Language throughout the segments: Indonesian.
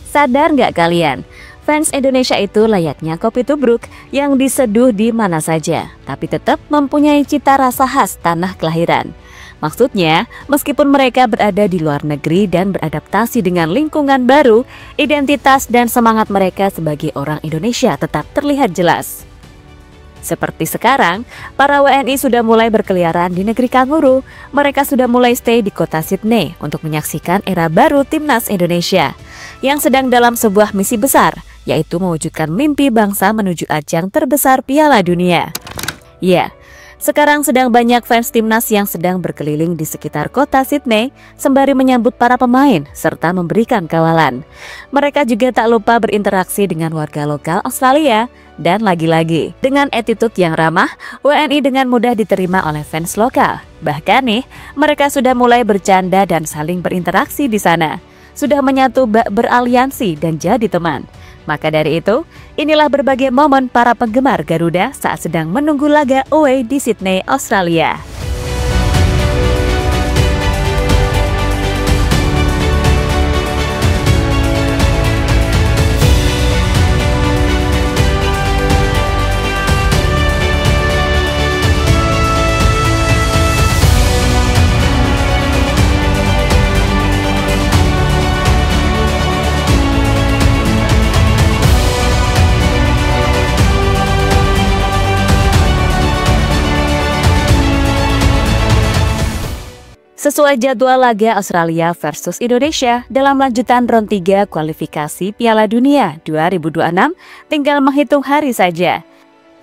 Sadar nggak kalian? Fans Indonesia itu layaknya kopi tubruk yang diseduh di mana saja, tapi tetap mempunyai cita rasa khas tanah kelahiran. Maksudnya, meskipun mereka berada di luar negeri dan beradaptasi dengan lingkungan baru, identitas dan semangat mereka sebagai orang Indonesia tetap terlihat jelas. Seperti sekarang, para WNI sudah mulai berkeliaran di negeri kanguru. Mereka sudah mulai stay di kota Sydney untuk menyaksikan era baru Timnas Indonesia yang sedang dalam sebuah misi besar, yaitu mewujudkan mimpi bangsa menuju ajang terbesar Piala Dunia. Ya, sekarang sedang banyak fans Timnas yang sedang berkeliling di sekitar kota Sydney sembari menyambut para pemain serta memberikan kawalan. Mereka juga tak lupa berinteraksi dengan warga lokal Australia. Dan lagi-lagi, dengan attitude yang ramah, WNI dengan mudah diterima oleh fans lokal. Bahkan nih, mereka sudah mulai bercanda dan saling berinteraksi di sana. Sudah menyatu beraliansi dan jadi teman. Maka dari itu, inilah berbagai momen para penggemar Garuda saat sedang menunggu laga away di Sydney, Australia. Sesuai jadwal laga Australia versus Indonesia dalam lanjutan round 3 kualifikasi Piala Dunia 2026, tinggal menghitung hari saja.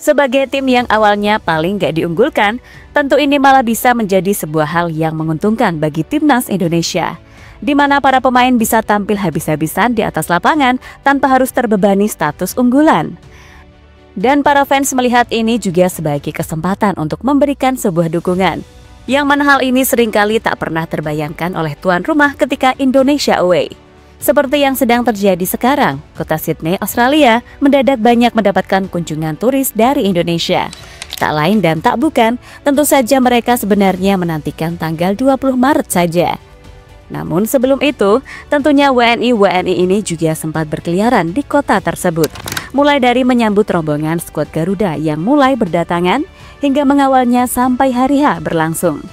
Sebagai tim yang awalnya paling gak diunggulkan, tentu ini malah bisa menjadi sebuah hal yang menguntungkan bagi Timnas Indonesia, di mana para pemain bisa tampil habis-habisan di atas lapangan tanpa harus terbebani status unggulan. Dan para fans melihat ini juga sebagai kesempatan untuk memberikan sebuah dukungan. Yang mana hal ini seringkali tak pernah terbayangkan oleh tuan rumah ketika Indonesia away. Seperti yang sedang terjadi sekarang, kota Sydney, Australia mendadak banyak mendapatkan kunjungan turis dari Indonesia. Tak lain dan tak bukan, tentu saja mereka sebenarnya menantikan tanggal 20 Maret saja. Namun sebelum itu, tentunya WNI ini juga sempat berkeliaran di kota tersebut. Mulai dari menyambut rombongan skuad Garuda yang mulai berdatangan, hingga mengawalnya sampai hari H berlangsung.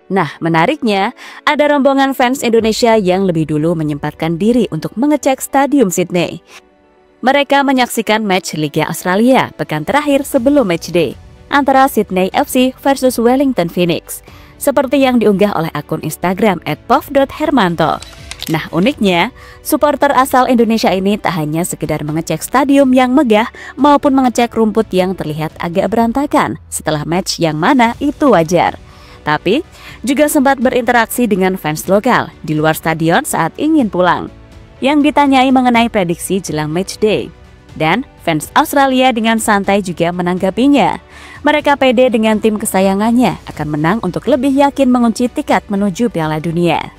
Nah, menariknya, ada rombongan fans Indonesia yang lebih dulu menyempatkan diri untuk mengecek Stadium Sydney. Mereka menyaksikan match Liga Australia pekan terakhir sebelum matchday antara Sydney FC versus Wellington Phoenix, seperti yang diunggah oleh akun Instagram @pov.hermanto. Nah, uniknya, supporter asal Indonesia ini tak hanya sekedar mengecek stadium yang megah maupun mengecek rumput yang terlihat agak berantakan setelah match yang mana itu wajar. Tapi juga sempat berinteraksi dengan fans lokal di luar stadion saat ingin pulang, yang ditanyai mengenai prediksi jelang matchday. Dan fans Australia dengan santai juga menanggapinya. Mereka pede dengan tim kesayangannya akan menang untuk lebih yakin mengunci tiket menuju Piala Dunia.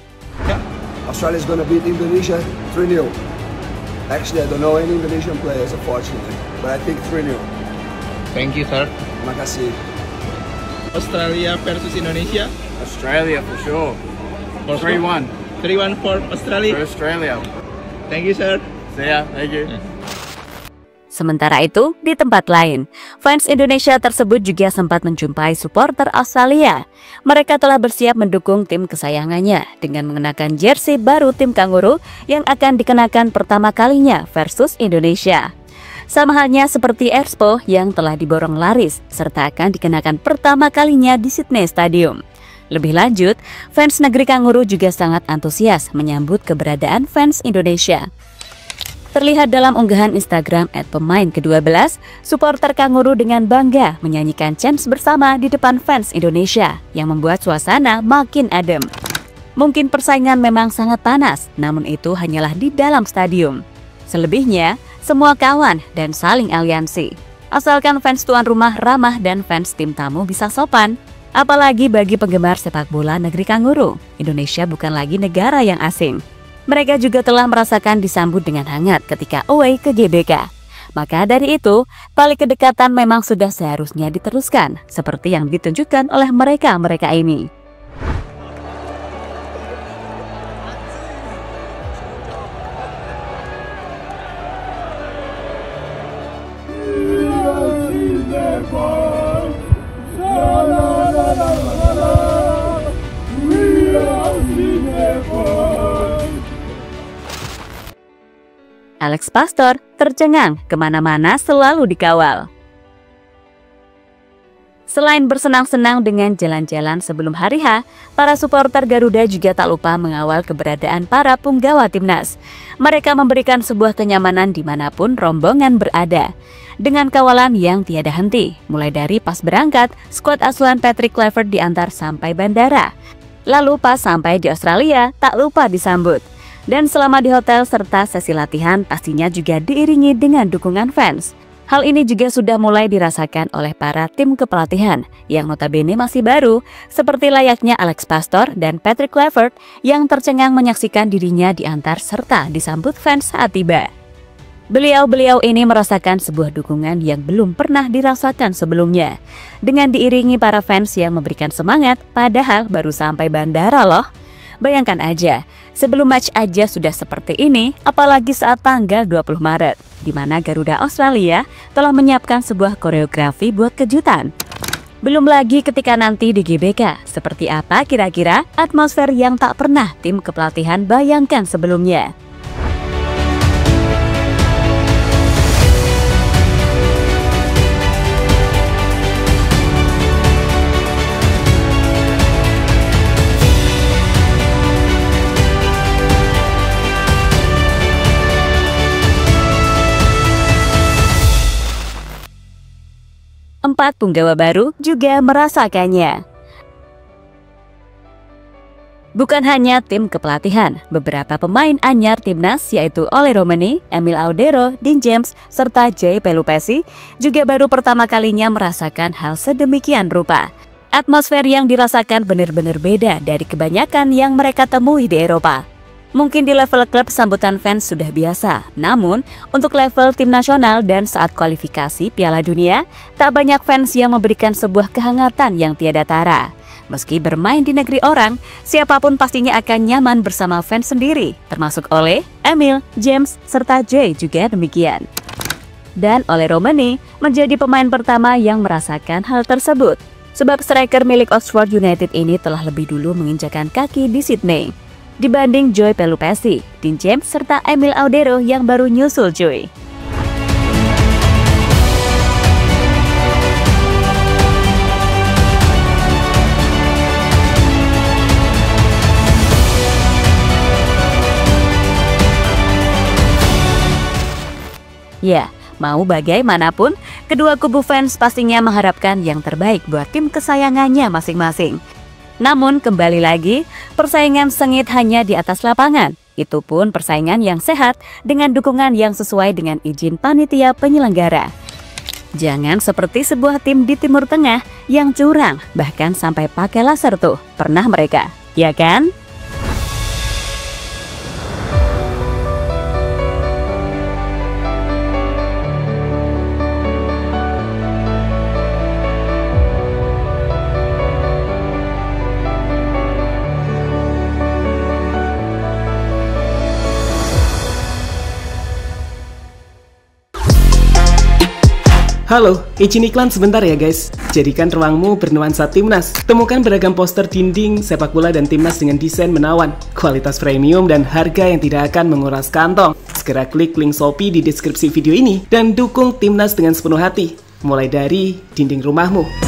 Australia's gonna beat Indonesia 3-0. Actually, I don't know any Indonesian players, unfortunately, but I think 3-0. Thank you, sir. Terima kasih. Australia versus Indonesia. Australia for sure. 3-1. 3-1 for Australia. For Australia. Thank you, sir. See ya. Thank you. Sementara itu, di tempat lain, fans Indonesia tersebut juga sempat menjumpai supporter Australia. Mereka telah bersiap mendukung tim kesayangannya dengan mengenakan jersey baru tim Kanguru yang akan dikenakan pertama kalinya versus Indonesia. Sama halnya seperti Expo yang telah diborong laris, serta akan dikenakan pertama kalinya di Sydney Stadium. Lebih lanjut, fans negeri Kanguru juga sangat antusias menyambut keberadaan fans Indonesia. Terlihat dalam unggahan Instagram @pemain ke-12, supporter Kanguru dengan bangga menyanyikan chants bersama di depan fans Indonesia yang membuat suasana makin adem. Mungkin persaingan memang sangat panas, namun itu hanyalah di dalam stadium. Selebihnya, semua kawan dan saling aliansi. Asalkan fans tuan rumah ramah dan fans tim tamu bisa sopan. Apalagi bagi penggemar sepak bola negeri kanguru, Indonesia bukan lagi negara yang asing. Mereka juga telah merasakan disambut dengan hangat ketika away ke GBK. Maka dari itu, tali kedekatan memang sudah seharusnya diteruskan, seperti yang ditunjukkan oleh mereka-mereka ini. Alex Pastor tercengang, kemana-mana selalu dikawal. Selain bersenang-senang dengan jalan-jalan sebelum hari H, para supporter Garuda juga tak lupa mengawal keberadaan para punggawa timnas. Mereka memberikan sebuah kenyamanan dimanapun rombongan berada, dengan kawalan yang tiada henti, mulai dari pas berangkat, skuad asuhan Patrick Kluivert diantar sampai bandara. Lalu pas sampai di Australia, tak lupa disambut. Dan selama di hotel serta sesi latihan pastinya juga diiringi dengan dukungan fans. Hal ini juga sudah mulai dirasakan oleh para tim kepelatihan yang notabene masih baru, seperti layaknya Alex Pastor dan Patrick Kluivert yang tercengang menyaksikan dirinya diantar serta disambut fans saat tiba. Beliau-beliau ini merasakan sebuah dukungan yang belum pernah dirasakan sebelumnya, dengan diiringi para fans yang memberikan semangat padahal baru sampai bandara loh. Bayangkan aja, sebelum match aja sudah seperti ini, apalagi saat tanggal 20 Maret, di mana Garuda Australia telah menyiapkan sebuah koreografi buat kejutan. Belum lagi ketika nanti di GBK, seperti apa kira-kira atmosfer yang tak pernah tim kepelatihan bayangkan sebelumnya. Empat punggawa baru juga merasakannya. Bukan hanya tim kepelatihan, beberapa pemain anyar timnas yaitu Oleh Romani, Emil Audero, Dean James, serta Jay Pelupesi juga baru pertama kalinya merasakan hal sedemikian rupa. Atmosfer yang dirasakan benar-benar beda dari kebanyakan yang mereka temui di Eropa. Mungkin di level klub sambutan fans sudah biasa, namun untuk level tim nasional dan saat kualifikasi Piala Dunia, tak banyak fans yang memberikan sebuah kehangatan yang tiada tara. Meski bermain di negeri orang, siapapun pastinya akan nyaman bersama fans sendiri, termasuk Oleh, Emil, James, serta Jay juga demikian. Dan Oleh Romani menjadi pemain pertama yang merasakan hal tersebut, sebab striker milik Oxford United ini telah lebih dulu menginjakan kaki di Sydney dibanding Joy Pelupesi, Dean James, serta Emil Audero yang baru nyusul Joy. Ya, mau bagaimanapun, kedua kubu fans pastinya mengharapkan yang terbaik buat tim kesayangannya masing-masing. Namun kembali lagi, persaingan sengit hanya di atas lapangan. Itu pun persaingan yang sehat dengan dukungan yang sesuai dengan izin panitia penyelenggara. Jangan seperti sebuah tim di Timur Tengah yang curang, bahkan sampai pakai laser tuh. Pernah mereka, ya kan? Halo, izin iklan sebentar ya guys. Jadikan ruangmu bernuansa timnas. Temukan beragam poster dinding, sepak bola dan timnas dengan desain menawan, kualitas premium dan harga yang tidak akan menguras kantong. Segera klik link Shopee di deskripsi video ini dan dukung timnas dengan sepenuh hati. Mulai dari dinding rumahmu.